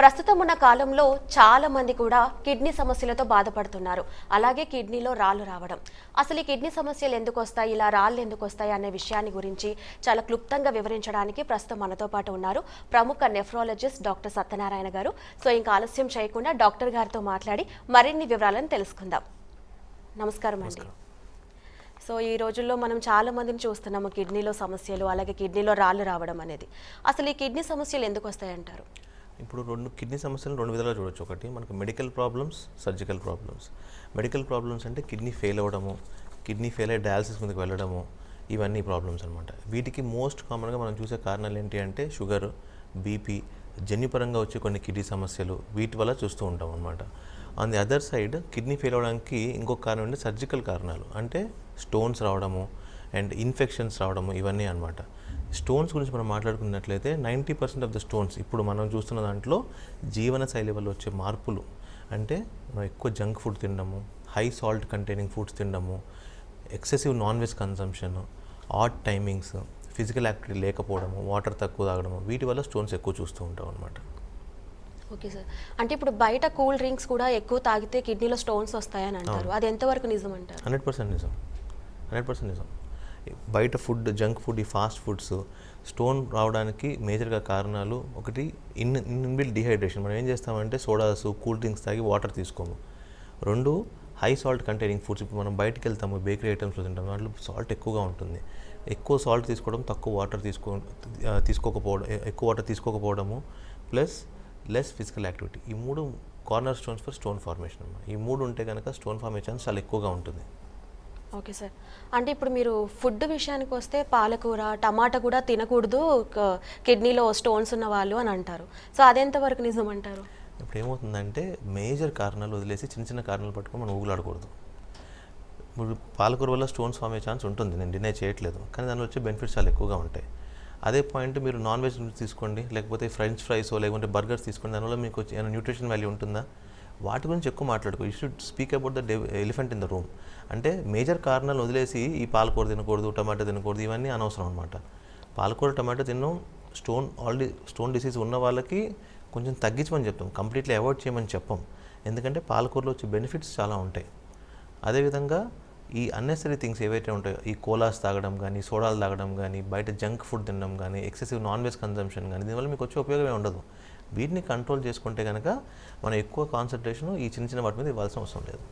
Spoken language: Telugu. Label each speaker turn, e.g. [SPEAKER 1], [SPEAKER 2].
[SPEAKER 1] ప్రస్తుతం ఉన్న కాలంలో చాలా మంది కూడా కిడ్నీ సమస్యలతో బాధపడుతున్నారు. అలాగే కిడ్నీలో రాళ్ళు రావడం. అసలు ఈ కిడ్నీ సమస్యలు ఎందుకు వస్తాయి, ఇలా రాళ్ళు ఎందుకు వస్తాయి అనే విషయాన్ని గురించి చాలా క్లుప్తంగా వివరించడానికి ప్రస్తుతం మనతో పాటు ఉన్నారు ప్రముఖ నెఫ్రాలజిస్ట్ డాక్టర్ సత్యనారాయణ గారు. సో ఇంకా ఆలస్యం చేయకుండా డాక్టర్ గారితో మాట్లాడి మరిన్ని వివరాలను తెలుసుకుందాం. నమస్కారం అండి. సో ఈ రోజుల్లో మనం చాలా మందిని చూస్తున్నాము కిడ్నీలో సమస్యలు, అలాగే కిడ్నీలో రాళ్ళు రావడం అనేది. అసలు ఈ కిడ్నీ సమస్యలు ఎందుకు వస్తాయంటారు?
[SPEAKER 2] ఇప్పుడు కిడ్నీ సమస్యలు రెండు విధాలుగా చూడొచ్చు. ఒకటి మనకు medical problems, surgical problems. Medical problems అంటే కిడ్నీ ఫెయిల్ అవ్వడము, కిడ్నీ ఫెయిల్ అయ్యి డయాలసిస్ మీదకి వెళ్ళడము, ఇవన్నీ ప్రాబ్లమ్స్ అనమాట. వీటికి మోస్ట్ కామన్గా మనం చూసే కారణాలు ఏంటి అంటే షుగర్, బీపీ, జన్యుపరంగా వచ్చే కొన్ని కిడ్నీ సమస్యలు, వీటి వల్ల చూస్తూ ఉంటాం అనమాట. On the other side kidney fail అవ్వడానికి ఇంకొక కారణం అంటే సర్జికల్ కారణాలు, అంటే స్టోన్స్ రావడము అండ్ ఇన్ఫెక్షన్స్ రావడము, ఇవన్నీ అనమాట. స్టోన్స్ గురించి మనం మాట్లాడుకున్నట్లయితే 90% ఆఫ్ ద స్టోన్స్ ఇప్పుడు మనం చూస్తున్న దాంట్లో జీవనశైలి వల్ల వచ్చే మార్పులు, అంటే మనం ఎక్కువ జంక్ ఫుడ్ తినడము, హై సాల్ట్ కంటైనింగ్ ఫుడ్స్ తినడము, excessive non veg consumption, odd timings, physical activity లేకపోవడము, వాటర్ తక్కువ తాగడము, వీటి వల్ల స్టోన్స్ ఎక్కువ చూస్తూ ఉంటాం అనమాట.
[SPEAKER 1] Okay sir. అంటే ఇప్పుడు బయట కూల్ డ్రింక్స్ కూడా ఎక్కువ తాగితే కిడ్నీలో స్టోన్స్ వస్తాయని అంటారు, అది ఎంతవరకు నిజం అంటారు?
[SPEAKER 2] 100% నిజం, 100% నిజం. బయట ఫుడ్, జంక్ ఫుడ్, ఈ ఫాస్ట్ ఫుడ్స్ స్టోన్ రావడానికి మేజర్గా కారణాలు ఒకటి ఇన్బిల్ట్ డిహైడ్రేషన్. మనం ఏం చేస్తామంటే సోడాస్, కూల్ డ్రింక్స్ తాగి వాటర్ తీసుకోము. రెండు, హై సాల్ట్ కంటైనింగ్ ఫుడ్స్. ఇప్పుడు మనం బయటకు వెళ్తాము, బేకరీ ఐటమ్స్లో తింటాము, దాంట్లో సాల్ట్ ఎక్కువగా ఉంటుంది. ఎక్కువ సాల్ట్ తీసుకోవడం, తక్కువ వాటర్ తీసుకోకపోవడం, ఎక్కువ వాటర్ తీసుకోకపోవడము, ప్లస్ లెస్ ఫిజికల్ యాక్టివిటీ, ఈ మూడు corner stones for stone formation అన్నమాట. ఈ మూడు ఉంటే కనుక స్టోన్ ఫార్మేషన్ చాలా ఎక్కువగా ఉంటుంది.
[SPEAKER 1] Okay sir. అంటే ఇప్పుడు మీరు ఫుడ్ విషయానికి వస్తే పాలకూర, టమాటా కూడా తినకూడదు కిడ్నీలో స్టోన్స్ ఉన్న వాళ్ళు అని అంటారు. సో అదెంతవరకు నిజం అంటారు?
[SPEAKER 2] ఇప్పుడు ఏమవుతుందంటే మేజర్ కారణాలు వదిలేసి చిన్న చిన్న కారణాలు పట్టుకొని మనం ఊగులాడకూడదు. ఇప్పుడు పాలకూర వల్ల స్టోన్స్ ఫామ్ అయ్యే ఛాన్స్ ఉంటుంది, నేను డినై చేయట్లేదు, కానీ దానిలో వచ్చే బెనిఫిట్స్ చాలా ఎక్కువగా ఉంటాయి. అదే పాయింట్ మీరు నాన్ వెజ్ తీసుకోండి, లేకపోతే ఫ్రెంచ్ ఫ్రైస్ లేకుంటే బర్గర్స్ తీసుకోండి, దానివల్ల మీకు ఏమైనా న్యూట్రిషన్ వాల్యూ ఉంటుందా? వాటి గురించి ఎక్కువ మాట్లాడుకో. You should speak about the elephant in the room. అంటే మేజర్ కారణాలు వదిలేసి ఈ పాలకూర తినకూడదు, టమాటో తినకూడదు, ఇవన్నీ అనవసరం అనమాట. పాలకూర, టమాటో తినడం ఆల్రెడీ స్టోన్ డిసీజ్ ఉన్న వాళ్ళకి కొంచెం తగ్గించమని చెప్తాం, కంప్లీట్లీ అవాయిడ్ చేయమని చెప్పం. ఎందుకంటే పాలకూరలో వచ్చే బెనిఫిట్స్ చాలా ఉంటాయి. అదేవిధంగా ఈ అన్నెసరీ థింగ్స్ ఏవైతే ఉంటాయో, ఈ కోలాస్ తాగడం కానీ, సోడాలు తాగడం కానీ, బయట జంక్ ఫుడ్ తినడం కానీ, ఎక్సెసివ్ నాన్ వెజ్ కన్సంప్షన్ కానీ, దీనివల్ల మీకు వచ్చే ఉపయోగమే ఉండదు. వీటిని కంట్రోల్ చేసుకుంటే కనుక మనం ఎక్కువ కాన్సన్ట్రేషన్ ఈ చిన్న చిన్న వాటి మీద ఇవ్వాల్సిన అవసరం లేదు.